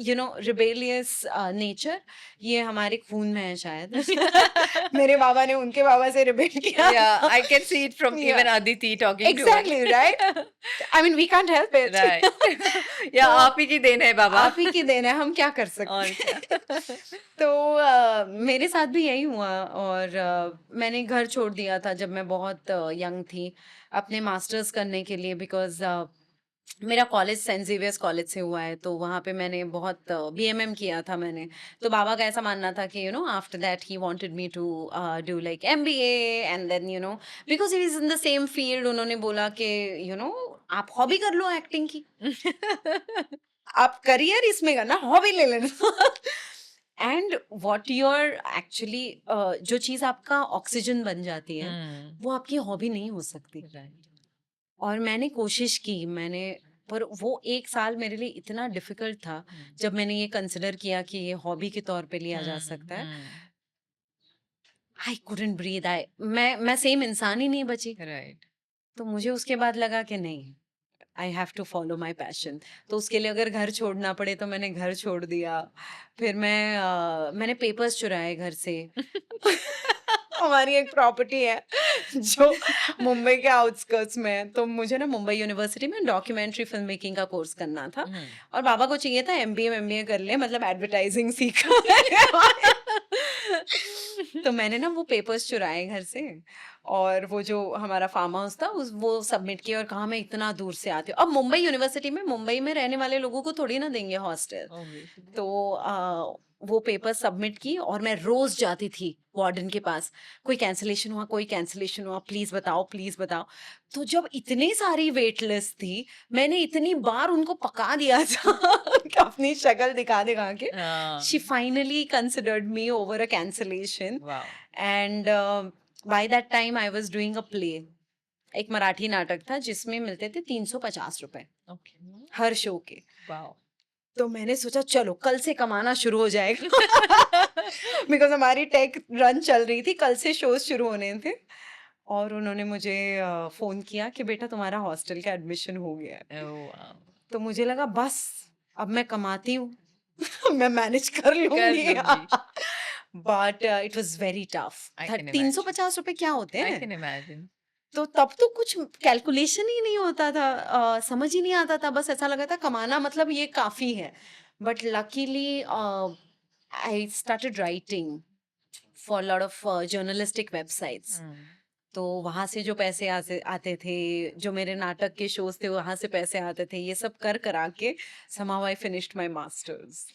Rebellious nature ये हमारे खून में है शायद। मेरे बाबा ने उनके बाबा से रिबेल किया। Yeah, I can see it from Yeah. even Aditi talking to Exactly, it. right? I mean, we can't help it. Right. या तो आप ही की देन है बाबा। आप ही की देन है, हम क्या कर सकते और हैं। क्या। तो मेरे साथ भी यही हुआ, और मैंने घर छोड़ दिया था जब मैं बहुत यंग थी अपने मास्टर्स करने के लिए, बिकॉज मेरा कॉलेज सेंट जेवियर्स कॉलेज से हुआ है, तो वहाँ पे मैंने बहुत बीएमएम किया था मैंने। तो बाबा का ऐसा मानना था कि after that he wanted me to do like MBA, and then because he is in the same field, उन्होंने बोला कि आप हॉबी कर लो एक्टिंग की, आप करियर इसमें करना, हॉबी ले लेना। एंड व्हाट यूर एक्चुअली, जो चीज आपका ऑक्सीजन बन जाती है वो आपकी हॉबी नहीं हो सकती। Right. और मैंने कोशिश की, पर वो एक साल मेरे लिए इतना डिफिकल्ट था जब मैंने ये कंसिडर किया कि ये हॉबी के तौर पे लिया जा सकता है। आई कुडंट ब्रीथ, मैं सेम इंसान ही नहीं बची। Right. तो मुझे उसके बाद लगा कि नहीं, I have to follow my passion. तो उसके लिए अगर घर छोड़ना पड़े तो मैंने घर छोड़ दिया। फिर मैंने पेपर्स चुराए घर से। हमारी एक प्रॉपर्टी है जो मुंबई के आउटस्कर्ट्स में है, तो मुझे ना मुंबई यूनिवर्सिटी में डॉक्यूमेंट्री फिल्म मेकिंग का कोर्स करना था, और बाबा को चाहिए था एमबीए कर ले, मतलब एडवर्टाइजिंग सीखा। तो मैंने ना वो पेपर्स चुराए घर से, और वो जो हमारा फार्म हाउस था वो सबमिट किया, और कहा मैं इतना दूर से आती हूँ। अब मुंबई यूनिवर्सिटी में मुंबई में रहने वाले लोगों को थोड़ी ना देंगे हॉस्टल। Obviously. तो वो पेपर सबमिट की, और मैं रोज जाती थी वार्डन के पास, कोई कैंसिलेशन हुआ, प्लीज बताओ प्लीज बताओ। तो जब इतनी सारी वेट लिस्ट थी, मैंने इतनी बार उनको पका दिया था कि अपनी शक्ल दिखा दिखा के she finally considered me over a cancellation. Wow. And by that time I was doing a play, एक मराठी नाटक था जिसमें मिलते थे 350 रुपए Okay. हर शो के। Wow. तो मैंने सोचा चलो कल से कमाना शुरू हो जाएगा, बिकॉज हमारी टेक रन चल रही थी, कल से शोज शुरू होने थे। और उन्होंने मुझे फोन किया कि बेटा तुम्हारा हॉस्टल का एडमिशन हो गया है। Oh wow. तो मुझे लगा बस अब मैं कमाती हूँ, मैं मैनेज कर लूंगी। लूंगी। But it was very tough. I can imagine. 350 रुपए क्या होते I हैं? can imagine. तो तब तो कुछ कैलकुलेशन ही नहीं होता था, समझ ही नहीं आता था, बस ऐसा लगा था कमाना मतलब ये काफी है। But luckily I started writing for lot of journalistic websites. तो वहां से जो पैसे आते थे, जो मेरे नाटक के शोज थे वहां से पैसे आते थे, ये सब कर करा के somehow I finished my masters.